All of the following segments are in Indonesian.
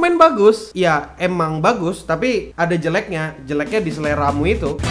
Chainsaw Man bagus, ya emang bagus, tapi ada jeleknya. Jeleknya di seleramu itu.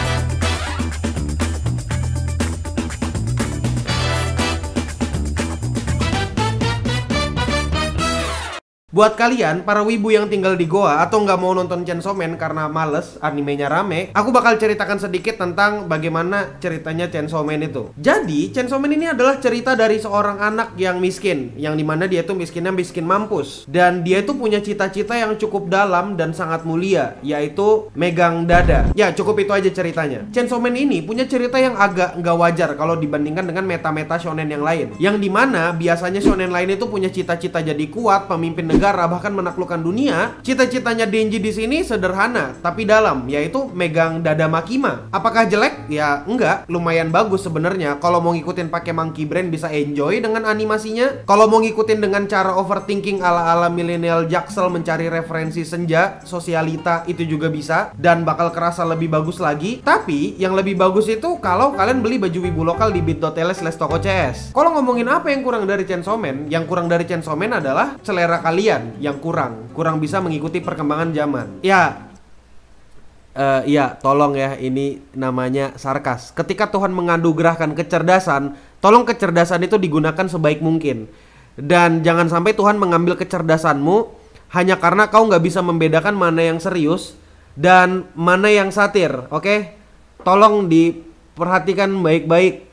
Buat kalian, para wibu yang tinggal di Goa atau nggak mau nonton Chainsaw Man karena males, animenya rame, aku bakal ceritakan sedikit tentang bagaimana ceritanya Chainsaw Man itu. Jadi, Chainsaw Man ini adalah cerita dari seorang anak yang miskin, yang dimana dia tuh miskinnya miskin mampus. Dan dia itu punya cita-cita yang cukup dalam dan sangat mulia, yaitu megang dada. Ya, cukup itu aja ceritanya. Chainsaw Man ini punya cerita yang agak nggak wajar kalau dibandingkan dengan meta-meta shonen yang lain. Yang dimana biasanya shonen lain itu punya cita-cita jadi kuat, pemimpin negara, bahkan menaklukkan dunia. Cita-citanya Denji di sini sederhana tapi dalam, yaitu megang dada Makima. Apakah jelek? Ya enggak, lumayan bagus sebenarnya. Kalau mau ngikutin pakai monkey brain bisa enjoy dengan animasinya. Kalau mau ngikutin dengan cara overthinking ala-ala milenial jaksel mencari referensi senja, sosialita, itu juga bisa dan bakal kerasa lebih bagus lagi. Tapi yang lebih bagus itu kalau kalian beli baju wibu lokal di bit.ly/tokocs. Kalau ngomongin apa yang kurang dari Chainsaw Man, yang kurang dari Chainsaw Man adalah selera kalian yang kurang bisa mengikuti perkembangan zaman. Ya, tolong ya, ini namanya sarkas. Ketika Tuhan menganugerahkan kecerdasan, tolong kecerdasan itu digunakan sebaik mungkin. Dan jangan sampai Tuhan mengambil kecerdasanmu hanya karena kau nggak bisa membedakan mana yang serius dan mana yang satir, oke? Tolong diperhatikan baik-baik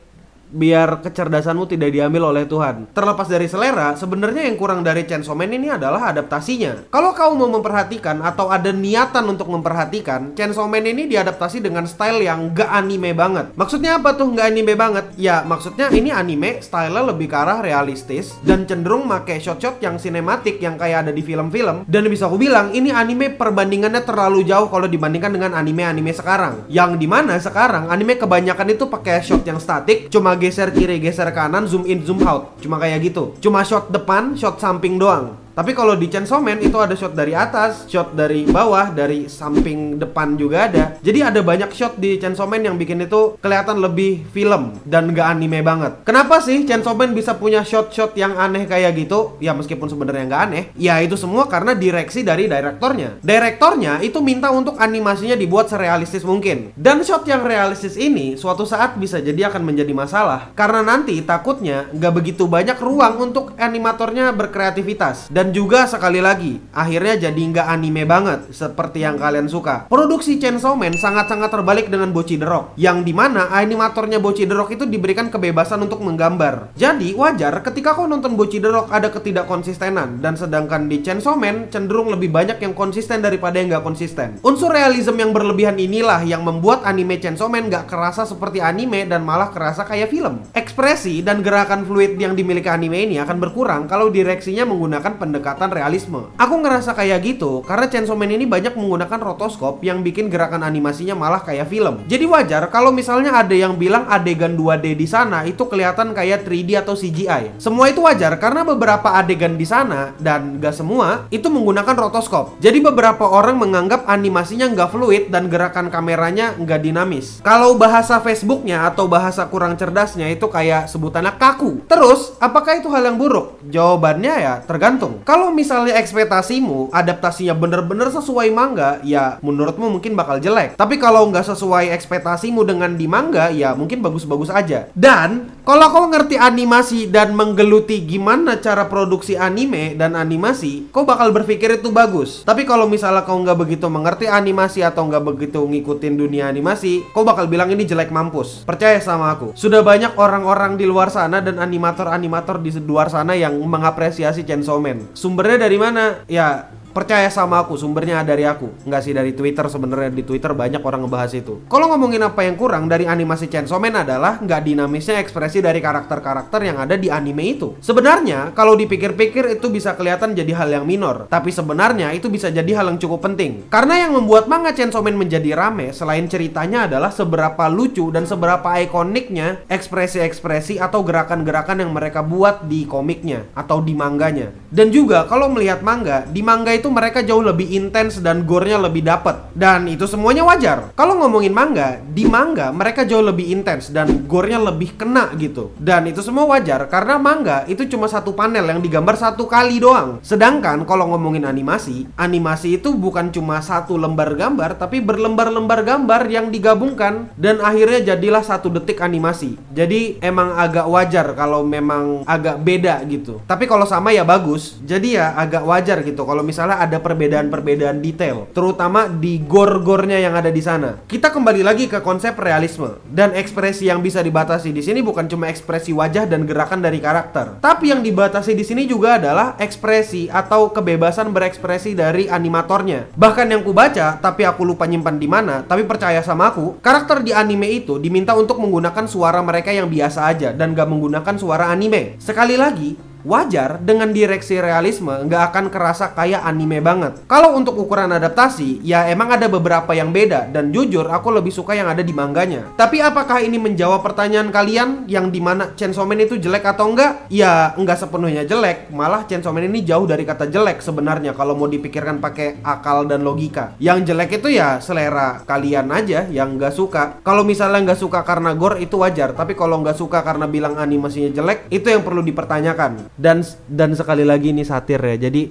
biar kecerdasanmu tidak diambil oleh Tuhan. Terlepas dari selera, sebenarnya yang kurang dari Chainsaw Man ini adalah adaptasinya. Kalau kau mau memperhatikan atau ada niatan untuk memperhatikan, Chainsaw Man ini diadaptasi dengan style yang gak anime banget. Maksudnya apa tuh gak anime banget? Ya maksudnya ini anime style-nya lebih ke arah realistis dan cenderung make shot-shot yang sinematik yang kayak ada di film-film. Dan bisa aku bilang ini anime perbandingannya terlalu jauh kalau dibandingkan dengan anime-anime sekarang. Yang dimana sekarang anime kebanyakan itu pakai shot yang statik, cuma geser kiri, geser kanan, zoom in, zoom out. Cuma kayak gitu. Cuma shot depan, shot samping doang. Tapi kalau di Chainsaw Man itu ada shot dari atas, shot dari bawah, dari samping depan juga ada. Jadi ada banyak shot di Chainsaw Man yang bikin itu kelihatan lebih film dan gak anime banget. Kenapa sih Chainsaw Man bisa punya shot-shot yang aneh kayak gitu? Ya meskipun sebenarnya gak aneh. Ya itu semua karena direksi dari direktornya. Direktornya itu minta untuk animasinya dibuat serealistis mungkin. Dan shot yang realistis ini suatu saat bisa jadi akan menjadi masalah. Karena nanti takutnya gak begitu banyak ruang untuk animatornya berkreativitas. Dan juga sekali lagi, akhirnya jadi nggak anime banget seperti yang kalian suka. Produksi Chainsaw Man sangat-sangat terbalik dengan Bocchi the Rock, yang dimana animatornya Bocchi the Rock itu diberikan kebebasan untuk menggambar. Jadi wajar ketika kau nonton Bocchi the Rock ada ketidakkonsistenan, dan sedangkan di Chainsaw Man cenderung lebih banyak yang konsisten daripada yang nggak konsisten. Unsur realism yang berlebihan inilah yang membuat anime Chainsaw Man nggak kerasa seperti anime dan malah kerasa kayak film. Ekspresi dan gerakan fluid yang dimiliki anime ini akan berkurang kalau direksinya menggunakan pendekatan realisme. Aku ngerasa kayak gitu karena Chainsaw Man ini banyak menggunakan rotoskop yang bikin gerakan animasinya malah kayak film. Jadi wajar kalau misalnya ada yang bilang adegan 2D di sana itu kelihatan kayak 3D atau CGI. Semua itu wajar karena beberapa adegan di sana, dan gak semua, itu menggunakan rotoskop. Jadi beberapa orang menganggap animasinya nggak fluid dan gerakan kameranya nggak dinamis. Kalau bahasa Facebooknya atau bahasa kurang cerdasnya itu kayak sebutannya kaku. Terus, apakah itu hal yang buruk? Jawabannya ya tergantung. Kalau misalnya ekspektasimu adaptasinya bener-bener sesuai manga, ya menurutmu mungkin bakal jelek. Tapi kalau nggak sesuai ekspektasimu dengan di manga, ya mungkin bagus-bagus aja. Dan kalau kau ngerti animasi dan menggeluti gimana cara produksi anime dan animasi, kau bakal berpikir itu bagus. Tapi kalau misalnya kau nggak begitu mengerti animasi atau nggak begitu ngikutin dunia animasi, kau bakal bilang ini jelek mampus. Percaya sama aku, sudah banyak orang-orang di luar sana dan animator-animator di luar sana yang mengapresiasi Chainsaw Man. Sumbernya dari mana? Ya percaya sama aku, sumbernya dari aku. Enggak sih, dari Twitter sebenarnya. Di Twitter banyak orang ngebahas itu. Kalau ngomongin apa yang kurang dari animasi Chainsaw Man adalah nggak dinamisnya ekspresi dari karakter-karakter yang ada di anime itu. Sebenarnya kalau dipikir-pikir itu bisa kelihatan jadi hal yang minor, tapi sebenarnya itu bisa jadi hal yang cukup penting. Karena yang membuat manga Chainsaw Man menjadi rame selain ceritanya adalah seberapa lucu dan seberapa ikoniknya ekspresi-ekspresi atau gerakan-gerakan yang mereka buat di komiknya atau di mangganya. Dan juga kalau melihat manga, di manga itu itu mereka jauh lebih intens dan gore-nya lebih dapet. Dan itu semuanya wajar. Kalau ngomongin manga, di manga mereka jauh lebih intens dan gore-nya lebih kena gitu. Dan itu semua wajar karena manga itu cuma satu panel yang digambar satu kali doang. Sedangkan kalau ngomongin animasi, animasi itu bukan cuma satu lembar gambar, tapi berlembar-lembar gambar yang digabungkan dan akhirnya jadilah 1 detik animasi. Jadi emang agak wajar kalau memang agak beda gitu. Tapi kalau sama ya bagus. Jadi ya agak wajar gitu kalau misalnya ada perbedaan-perbedaan detail, terutama di gore-gore-nya yang ada di sana. Kita kembali lagi ke konsep realisme dan ekspresi yang bisa dibatasi di sini bukan cuma ekspresi wajah dan gerakan dari karakter, tapi yang dibatasi di sini juga adalah ekspresi atau kebebasan berekspresi dari animatornya. Bahkan yang ku baca, tapi aku lupa nyimpan di mana, tapi percaya sama aku, karakter di anime itu diminta untuk menggunakan suara mereka yang biasa aja dan gak menggunakan suara anime. Sekali lagi, wajar dengan direksi realisme nggak akan kerasa kayak anime banget. Kalau untuk ukuran adaptasi, ya emang ada beberapa yang beda dan jujur aku lebih suka yang ada di mangganya. Tapi apakah ini menjawab pertanyaan kalian yang dimana Chainsaw Man itu jelek atau enggak? Ya enggak sepenuhnya jelek, malah Chainsaw Man ini jauh dari kata jelek sebenarnya kalau mau dipikirkan pakai akal dan logika. Yang jelek itu ya selera kalian aja yang nggak suka. Kalau misalnya nggak suka karena gore itu wajar, tapi kalau nggak suka karena bilang animasinya jelek, itu yang perlu dipertanyakan. Dan sekali lagi ini satir ya. Jadi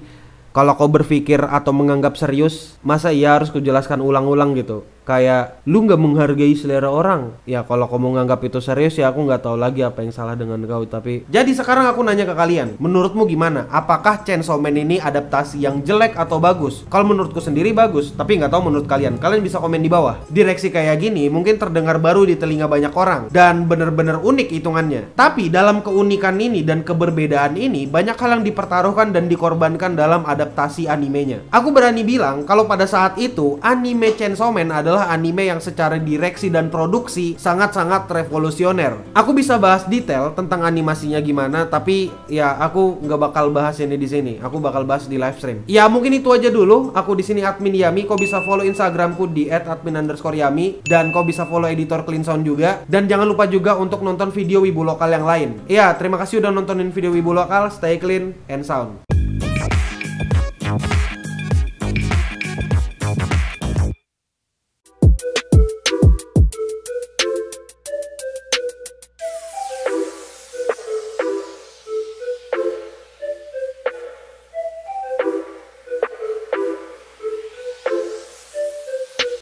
kalau kau berpikir atau menganggap serius, masa iya harus kujelaskan ulang-ulang gitu? Kayak lu nggak menghargai selera orang. Ya kalau kamu nganggap itu serius ya aku nggak tahu lagi apa yang salah dengan kau. Tapi jadi sekarang aku nanya ke kalian, menurutmu gimana? Apakah Chainsaw Man ini adaptasi yang jelek atau bagus? Kalau menurutku sendiri bagus, tapi nggak tahu menurut kalian. Kalian bisa komen di bawah. Direksi kayak gini mungkin terdengar baru di telinga banyak orang dan bener-bener unik hitungannya. Tapi dalam keunikan ini dan keberbedaan ini banyak hal yang dipertaruhkan dan dikorbankan dalam adaptasi animenya. Aku berani bilang kalau pada saat itu anime Chainsaw Man adalah anime yang secara direksi dan produksi sangat-sangat revolusioner. Aku bisa bahas detail tentang animasinya gimana, tapi ya aku nggak bakal bahas ini di sini. Aku bakal bahas di live stream. Ya mungkin itu aja dulu. Aku di sini admin Yami. Kau bisa follow Instagramku di @admin_yami dan kau bisa follow editor Clean Sound juga. Dan jangan lupa juga untuk nonton video Wibu Lokal yang lain. Ya terima kasih udah nontonin video Wibu Lokal. Stay clean and sound.